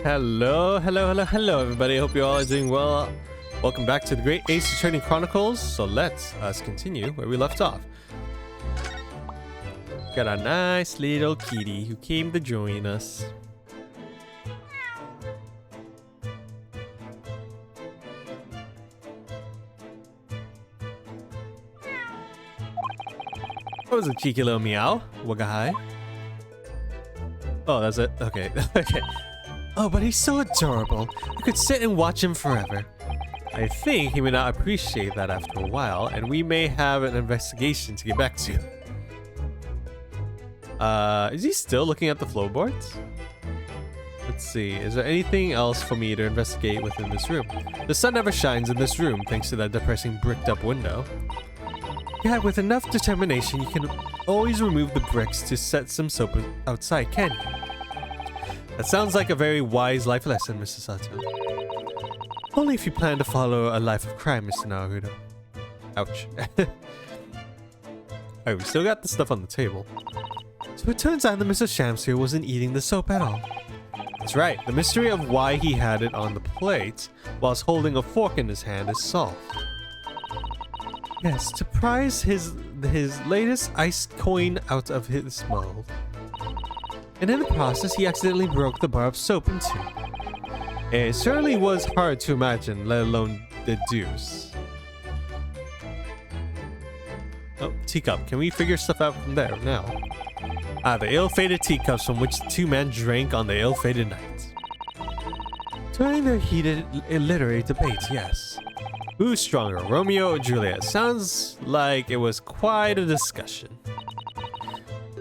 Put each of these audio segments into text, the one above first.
Hello, everybody. Hope you all are doing well. Welcome back to the Great Ace Attorney Chronicles. So let us continue where we left off. Got a nice little kitty who came to join us. That was a cheeky little meow. Wagahai. Oh, that's it? Okay. Okay. Oh, but he's so adorable. I could sit and watch him forever. I think he may not appreciate that after a while, and we may have an investigation to get back to. Is he still looking at the floorboards? Let's see. Is there anything else for me to investigate within this room? The sun never shines in this room thanks to that depressing bricked-up window. Yeah, with enough determination, you can always remove the bricks to set some soap outside, can't you? That sounds like a very wise life lesson, Mr. Sato. Only if you plan to follow a life of crime, Mr. Naruto. Ouch. Alright, we still got the stuff on the table. So it turns out that Mr. Shams here wasn't eating the soap at all. That's right, the mystery of why he had it on the plate whilst holding a fork in his hand is solved. Yes, to prize his latest ice coin out of his mold. And in the process, he accidentally broke the bar of soap in two. It certainly was hard to imagine, let alone deduce. Oh, teacup. Can we figure stuff out from there now? Ah, the ill-fated teacups from which the two men drank on the ill-fated night. During their heated literary debate, yes. Who's stronger, Romeo or Juliet? Sounds like it was quite a discussion.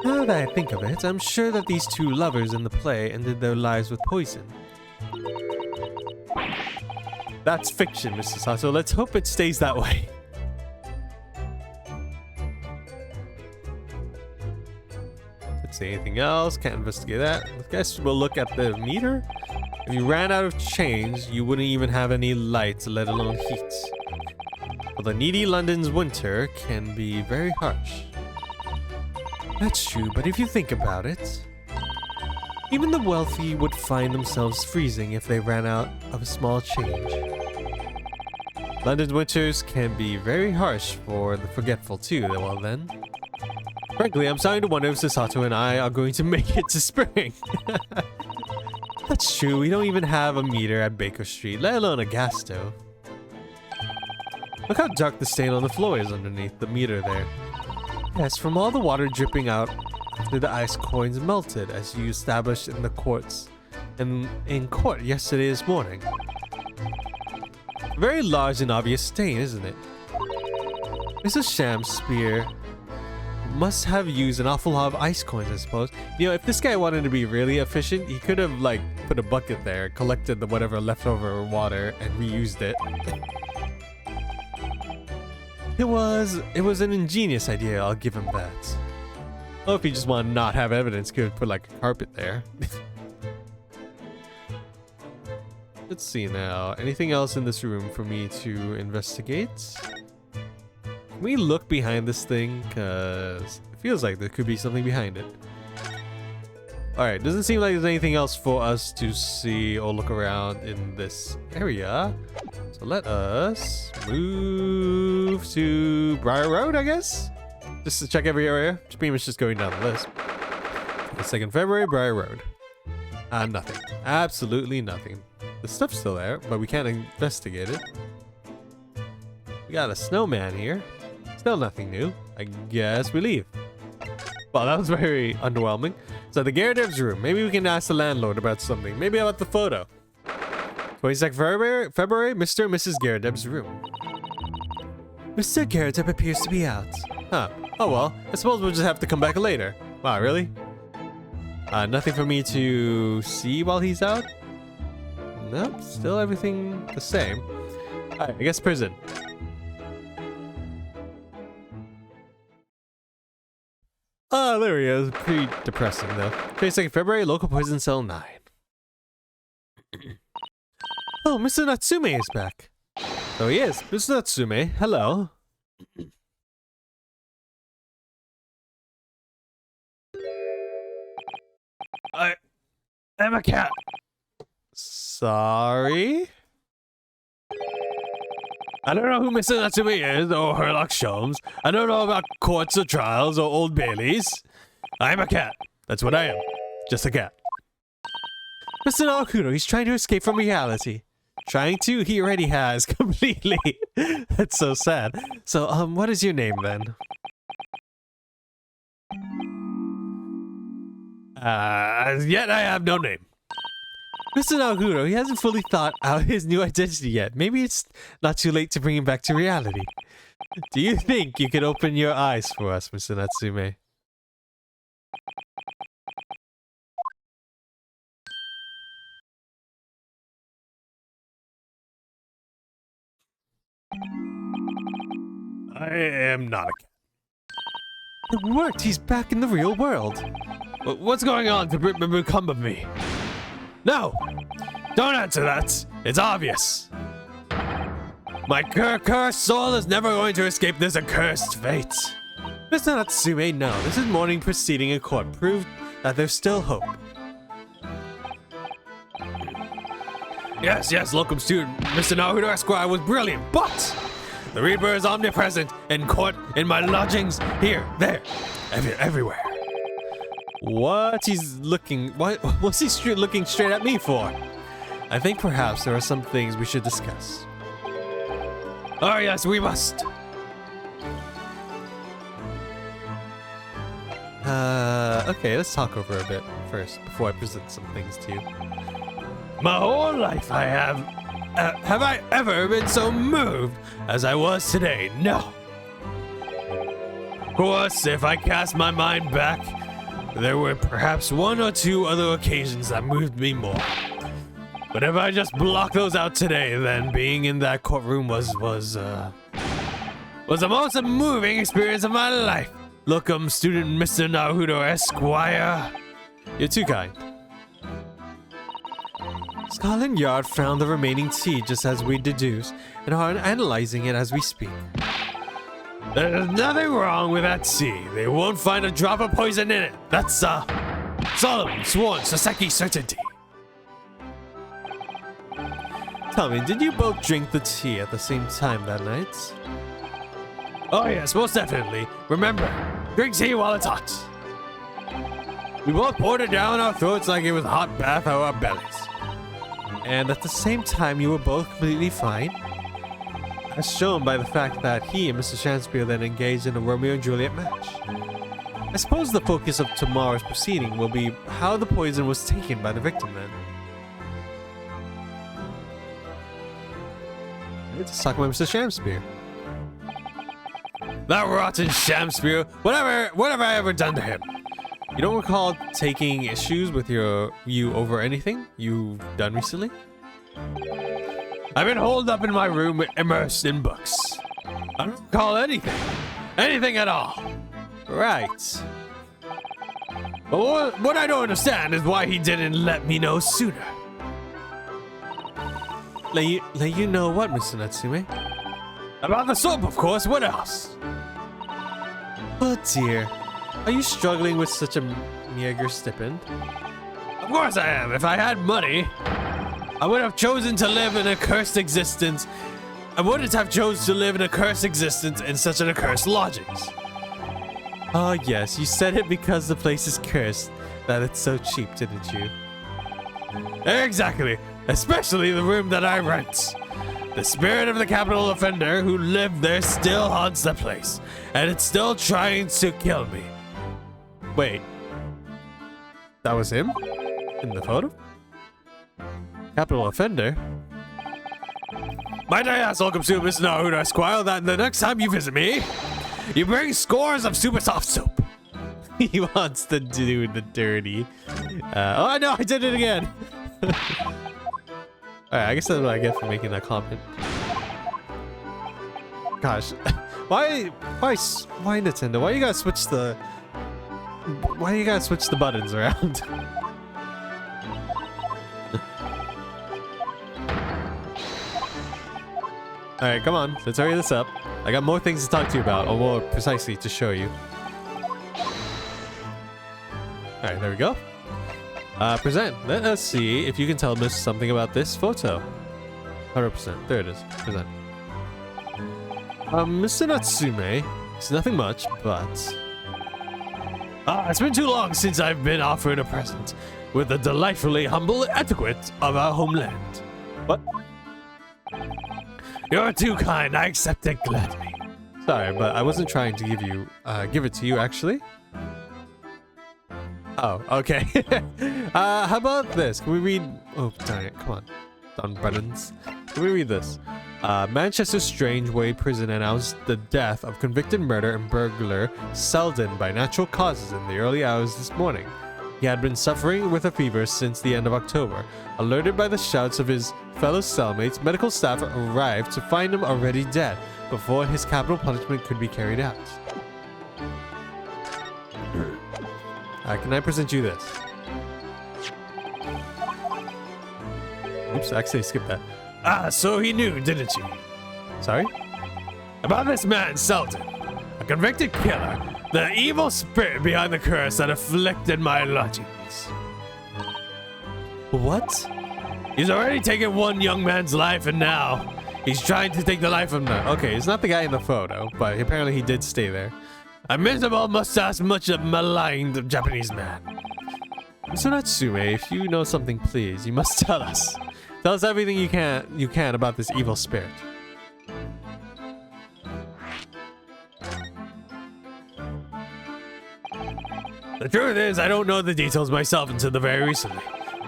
Now that I think of it, I'm sure that these two lovers in the play ended their lives with poison. That's fiction, Mr. Sato. Let's hope it stays that way. Let's see, anything else? Can't investigate that. I guess we'll look at the meter. If you ran out of change, you wouldn't even have any light, let alone heat. Well, the needy London's winter can be very harsh. That's true, but if you think about it, even the wealthy would find themselves freezing if they ran out of a small change. London's winters can be very harsh for the forgetful too, well then. Frankly, I'm starting to wonder if Sato and I are going to make it to spring. That's true, we don't even have a meter at Baker Street, let alone a gas stove. Look how dark the stain on the floor is underneath the meter there. Yes, from all the water dripping out after the ice coins melted, as you established in the courts and in court yesterday's morning. A very large and obvious stain, isn't it? Mrs. Sham's spear must have used an awful lot of ice coins, I suppose. You know, if this guy wanted to be really efficient, he could have, like, put a bucket there, collected the whatever leftover water, and reused it. It was an ingenious idea, I'll give him that. Well, if he just wanted to not have evidence, could put like a carpet there. Let's see now. Anything else in this room for me to investigate? Can we look behind this thing? Because it feels like there could be something behind it. Alright, doesn't seem like there's anything else for us to see or look around in this area. So let us move to Briar Road, I guess? Just to check every area. Just pretty much just going down the list. The 2nd February, Briar Road. Nothing. Absolutely nothing. The stuff's still there, but we can't investigate it. We got a snowman here. Still nothing new. I guess we leave. Well, that was very underwhelming. So the Gyarados room. Maybe we can ask the landlord about something. Maybe about the photo. 22nd February, Mr. and Mrs. Gyarados room. Mr. Gyarados appears to be out. Huh. Oh well, I suppose we'll just have to come back later. Wow, really? Nothing for me to see while he's out? Nope, still everything the same. Alright, I guess prison. Oh, there he is. Pretty depressing, though. 22nd February, local prison cell 9. Oh, Mr. Natsume is back. Oh, he is. Mr. Natsume, hello. I'm a cat. Sorry? I don't know who Mr. Natsume is or Herlock Sholmes. I don't know about courts or trials or Old Baileys. I'm a cat. That's what I am. Just a cat. Mr. Naokudo, he's trying to escape from reality. Trying to? He already has, completely. That's so sad. So, what is your name then? As yet I have no name. Mr. Naokudo, he hasn't fully thought out his new identity yet. Maybe it's not too late to bring him back to reality. Do you think you could open your eyes for us, Mr. Natsume? I am not a cat. It worked! He's back in the real world! What's going on to become of me? No! Don't answer that! It's obvious! My cursed soul is never going to escape this accursed fate! Mr. Natsume, no. This is morning proceeding in court proved that there's still hope. Yes, locum student Mr. Naruto Esquire was brilliant, but the Reaper is omnipresent in court, in my lodgings, here, there, everywhere. What? He's looking... What's he looking straight at me for? I think perhaps there are some things we should discuss. Oh yes, we must. Okay, let's talk over a bit first before I present some things to you. My whole life I have I ever been so moved as I was today? No. Of course, if I cast my mind back, there were perhaps one or two other occasions that moved me more. But if I just block those out today, then being in that courtroom was the most moving experience of my life. Locum student Mr. Naruto Esquire. You're too kind. Scotland Yard found the remaining tea just as we deduced and are analyzing it as we speak. There's nothing wrong with that tea. They won't find a drop of poison in it. That's solemn, sworn, Saseki certainty. Tell me, did you both drink the tea at the same time that night? Oh yes, most definitely. Remember, drink tea while it's hot. We both poured it down our throats like it was a hot bath out our bellies. And at the same time, you were both completely fine? As shown by the fact that he and Mr. Shakespeare then engaged in a Romeo and Juliet match. I suppose the focus of tomorrow's proceeding will be how the poison was taken by the victim then. Let's talk about Mr. Shakespeare. That rotten Shakespeare! What have I ever done to him? You don't recall taking issues with you over anything you've done recently? I've been holed up in my room immersed in books. I don't recall anything at all. Right. But what I don't understand is why he didn't let me know sooner. Let you know what, Mr. Natsume? About the soap, of course. What else? Oh dear. Are you struggling with such a meager stipend? Of course I am. If I had money, I would have chosen to live in a cursed existence. I wouldn't have chosen to live in a cursed existence in such an accursed lodgings. Oh yes, you said it because the place is cursed, that it's so cheap, didn't you? Exactly. Especially the room that I rent. The spirit of the capital offender who lived there still haunts the place, and it's still trying to kill me. Wait. That was him? In the photo? Capital offender? Might I ask, welcome to Mr. Naruto Esquire, that the next time you visit me, you bring scores of super soft soap. He wants to do the dirty. Oh no, I did it again. Alright, I guess that's what I get for making that comment. Gosh, why Nintendo? Why you gotta switch the buttons around? Alright, come on, let's hurry this up. I got more things to talk to you about, or more precisely to show you. Alright, there we go. Present. Let us see if you can tell us something about this photo. 100%. There it is. Present. Mr. Natsume, it's nothing much, but... it's been too long since I've been offered a present with the delightfully humble etiquette of our homeland. What? You're too kind. I accept it gladly. Sorry, but I wasn't trying to give it to you, actually. Oh, okay. How about this? Can we read... Oh, darn it. Come on. Don Brennan's. Can we read this? Manchester's Strangeway prison announced the death of convicted murderer and burglar Selden by natural causes in the early hours this morning. He had been suffering with a fever since the end of October. Alerted by the shouts of his fellow cellmates, medical staff arrived to find him already dead before his capital punishment could be carried out. Can I present you this? Oops, I actually skipped that. So he knew, didn't he? Sorry? About this man, Selden. A convicted killer. The evil spirit behind the curse that afflicted my lodgings. What? He's already taken one young man's life and now he's trying to take the life of another. Okay, it's not the guy in the photo, but apparently he did stay there. A miserable mustache, much maligned Japanese man. Mr. Natsume, if you know something, please, you must tell us. Tell us everything you can about this evil spirit. The truth is, I don't know the details myself until the very recently.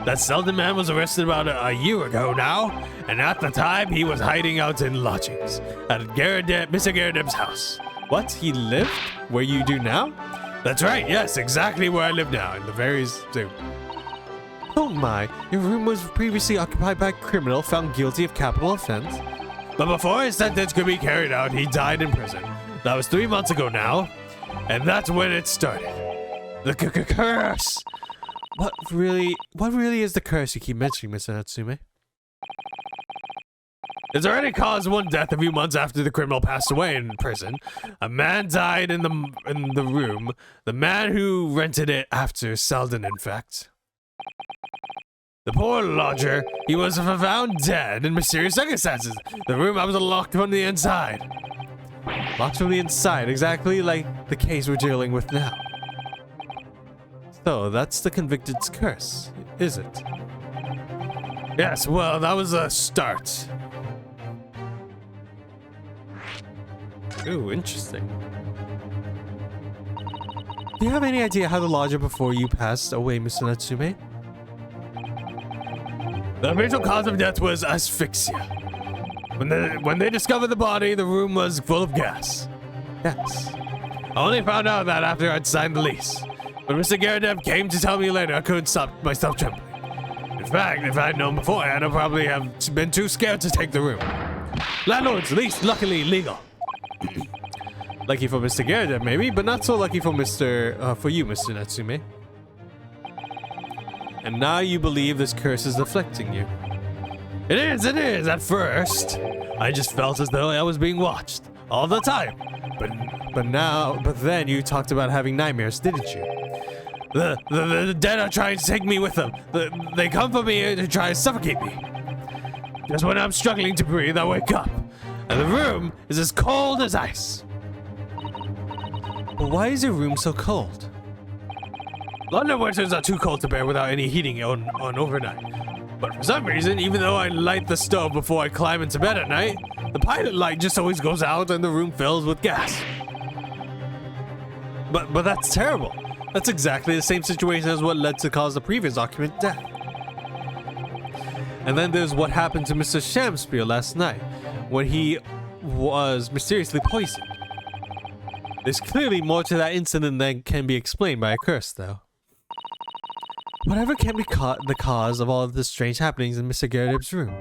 That Selden man was arrested about a year ago now, and at the time he was hiding out in lodgings at Mr. Garradeb's house. What? He lived where you do now? That's right, yes, exactly where I live now, in the very zoo. Oh my, your room was previously occupied by a criminal found guilty of capital offense. But before his sentence could be carried out, he died in prison. That was 3 months ago now, and that's when it started. The curse! What really is the curse you keep mentioning, Mr. Natsume? It's already caused one death a few months after the criminal passed away in prison. A man died in the room. The man who rented it after Selden, in fact. The poor lodger, he was found dead in mysterious circumstances. The room was locked from the inside. Locked from the inside, exactly like the case we're dealing with now. So, that's the convicted's curse, is it? Yes, well, that was a start. Ooh, interesting. Do you have any idea how the lodger before you passed away, Mr. Natsume? The official cause of death was asphyxia. When they discovered the body, the room was full of gas. Yes. I only found out that after I'd signed the lease. When Mr. Garradeb came to tell me later, I couldn't stop myself trembling. In fact, if I'd known beforehand, I'd probably have been too scared to take the room. Landlord's lease, luckily legal. Lucky for Mr. Garradeb, maybe, but not so lucky for for you, Mr. Natsume. And now you believe this curse is afflicting you. It is, at first. I just felt as though I was being watched, all the time. But then you talked about having nightmares, didn't you? The dead are trying to take me with them. They come for me to try and suffocate me. Just when I'm struggling to breathe, I wake up. And the room is as cold as ice. But why is your room so cold? London winters are too cold to bear without any heating on overnight. But for some reason, even though I light the stove before I climb into bed at night, the pilot light just always goes out and the room fills with gas. But that's terrible. That's exactly the same situation as what led to cause the previous occupant death. And then there's what happened to Mr. Shamspeare last night, when he was mysteriously poisoned. There's clearly more to that incident than can be explained by a curse, though. Whatever can be the cause of all of the strange happenings in Mr. Garradeb's room?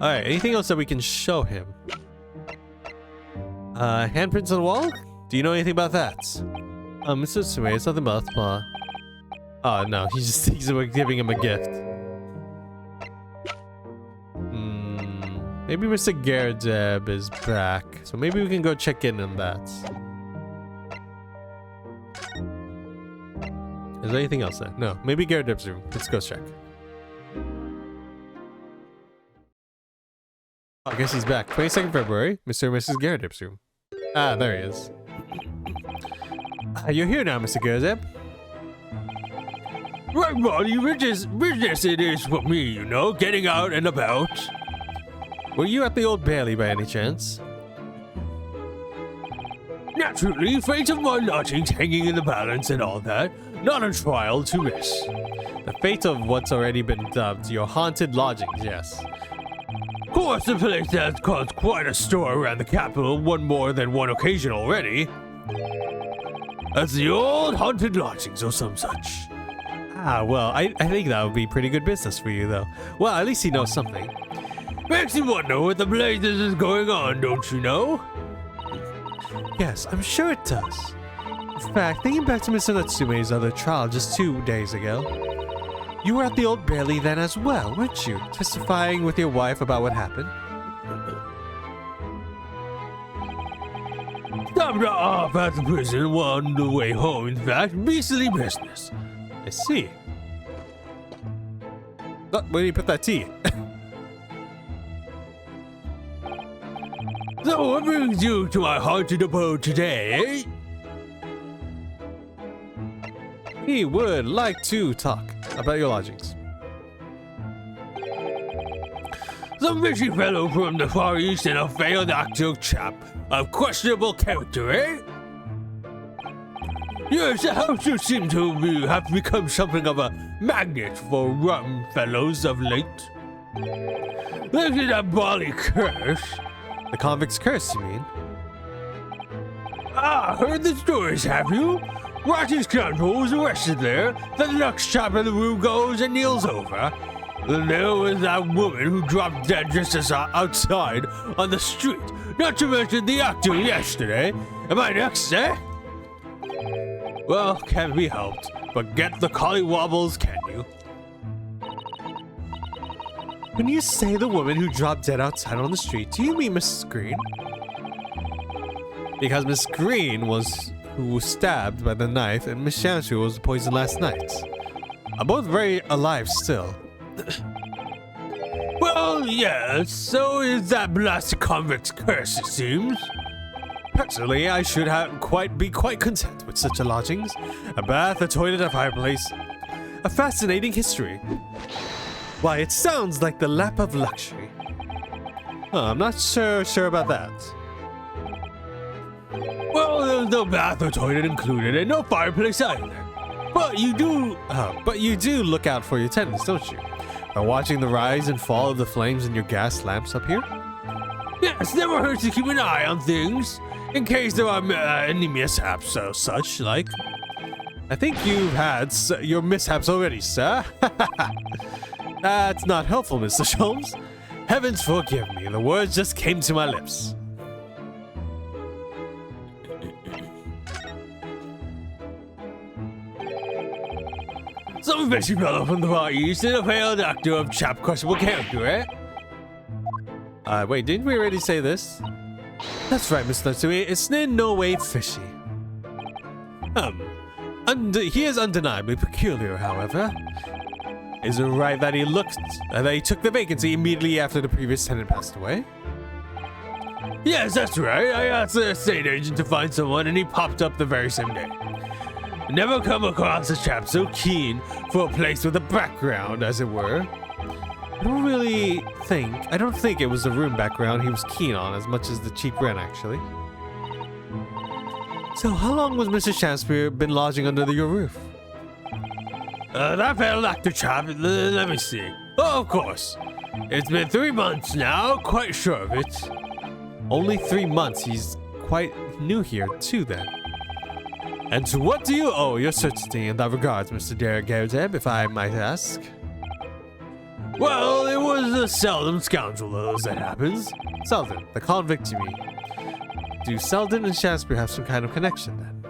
Alright, anything else that we can show him? Handprints on the wall? Do you know anything about that? Mr. Sue, it's nothing but oh no, he just thinks we're giving him a gift. Maybe Mr. Garradeb is back, so maybe we can go check in on that. Is there anything else there? No. Maybe Gyarados' room. Let's go check. I guess he's back. 22nd February, Mr. and Mrs. Gyarados' room. Ah, there he is. You're here now, Mr. Gyarados. Right, Molly, business it is for me, you know, getting out and about. Were you at the Old Bailey by any chance? Naturally, fate of my lodgings hanging in the balance and all that. Not a trial to miss. The fate of what's already been dubbed your haunted lodgings, yes. Of course, the place has caused quite a stir around the capital one more than one occasion already. That's the old haunted lodgings or some such. Ah, well, I think that would be pretty good business for you, though. Well, at least he knows something. Makes you wonder what the blazes is going on, don't you know? Yes, I'm sure it does. In fact, thinking back to Mr. Natsume's other trial just 2 days ago, you were at the Old Bailey then as well, weren't you? Testifying with your wife about what happened? Stopped off at the prison on the way home, in fact, beastly business. I see. Oh, where do you put that tea? So what brings you to my haunted abode today, eh? He would like to talk about your lodgings. Some fishy fellow from the Far East and a failed actor chap of questionable character, eh? Yes, the house you seem to have become something of a magnet for rotten fellows of late. This is a bally curse. The convict's curse, you mean? Ah, heard the stories, have you? Rotten scoundrel was arrested there. The next chap in the room goes and kneels over. Then there was that woman who dropped dead just as outside on the street. Not to mention the actor yesterday. Am I next, eh? Well, can't be helped. But get the collywobbles, can you? When you say the woman who dropped dead outside on the street, do you mean Mrs. Green? Because Miss Green who was stabbed by the knife, and Miss Shanshu was poisoned last night. Are both very alive still. Well, yes, so is that blasted convict's curse, it seems. Personally, I should be quite content with such a lodgings. A bath, a toilet, a fireplace. A fascinating history. Why, it sounds like the lap of luxury. I'm not sure about that. Well, there's no bath or toilet included, and no fireplace either. But you do look out for your tenants, don't you? By watching the rise and fall of the flames in your gas lamps up here? Yes, never hurts to keep an eye on things, in case there are any mishaps or such like. I think you've had your mishaps already, sir. That's not helpful, Mr. Sholmes. Heavens forgive me, the words just came to my lips. Some fishy fellow from the Far East and a failed actor of chap questionable character, eh? Wait, didn't we already say this? That's right, Mr. Natsue, it's in no way fishy. He is undeniably peculiar, however. Is it right that he took the vacancy immediately after the previous tenant passed away? Yes, that's right. I asked the estate agent to find someone and he popped up the very same day. Never come across a chap so keen for a place with a background, as it were. I don't think it was the room background he was keen on as much as the cheap rent, actually. So how long was Mr. Shakespeare been lodging under your roof? That failed actor chap, let me see. Oh, of course. It's been 3 months now, quite sure of it. Only 3 months, he's quite new here too then. And to what do you owe your certainty in that regards, Mr. Derek Garadeb, if I might ask? Well, it was a Selden scoundrel as that happens. Selden, the convict you mean. Do Selden and Shakespeare have some kind of connection then?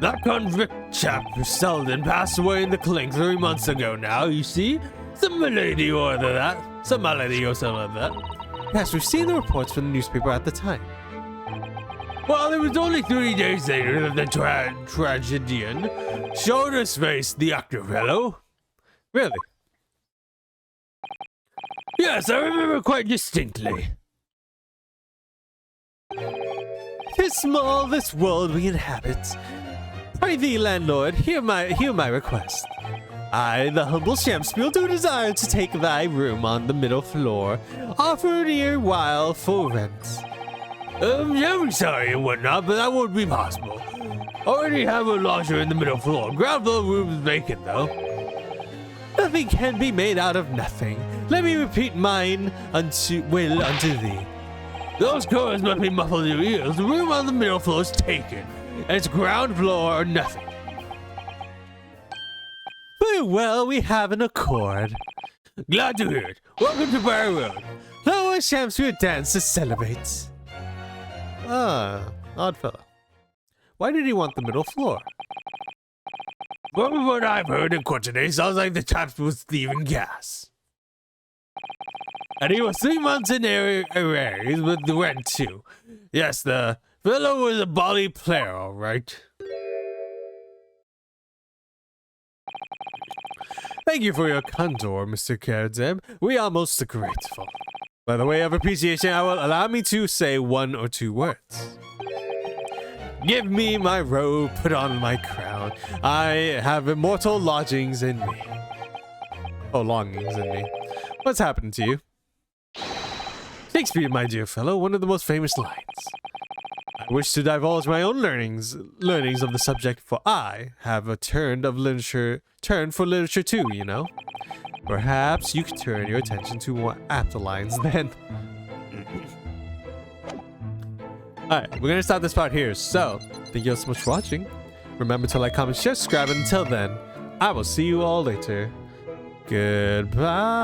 That convict chap, Selden, passed away in the clink 3 months ago now, you see? Some malady or something like that. Yes, we've seen the reports from the newspaper at the time. Well, it was only 3 days later that the tragedian showed his face, the actor fellow. Really? Yes, I remember quite distinctly. 'Tis small, this world we inhabit. Pray thee, landlord, hear my request. I, the humble Shamspiel, do desire to take thy room on the middle floor, offered while for rent. I'm sorry and whatnot, but that won't be possible. Already have a lodger in the middle floor. Ground floor room is vacant, though. Nothing can be made out of nothing. Let me repeat mine unto thee. Those chords must be muffled in your ears. The room on the middle floor is taken, and it's ground floor or nothing. Very well, we have an accord. Glad to hear it. Welcome to Barry Road. Now our Shamspiel dance to celebrate. Ah, odd fellow. Why did he want the middle floor? From what I've heard in court today, sounds like the chap was thieving gas. And he was 3 months in arrears with the rent too. Yes, the fellow was a bally player, all right. Thank you for your candor, Mr. Kerdem. We are most grateful. By the way of appreciation, I will allow me to say 1 or 2 words. Give me my robe, put on my crown. I have immortal lodgings in me. Oh, longings in me. What's happened to you? Shakespeare, my dear fellow, one of the most famous lines. I wish to divulge my own learnings of the subject, for I have a turn for literature too, you know. Perhaps you could turn your attention to more apt lines then. Alright, we're gonna stop this part here, so thank you all so much for watching. Remember to like, comment, share, subscribe, and until then, I will see you all later. Goodbye.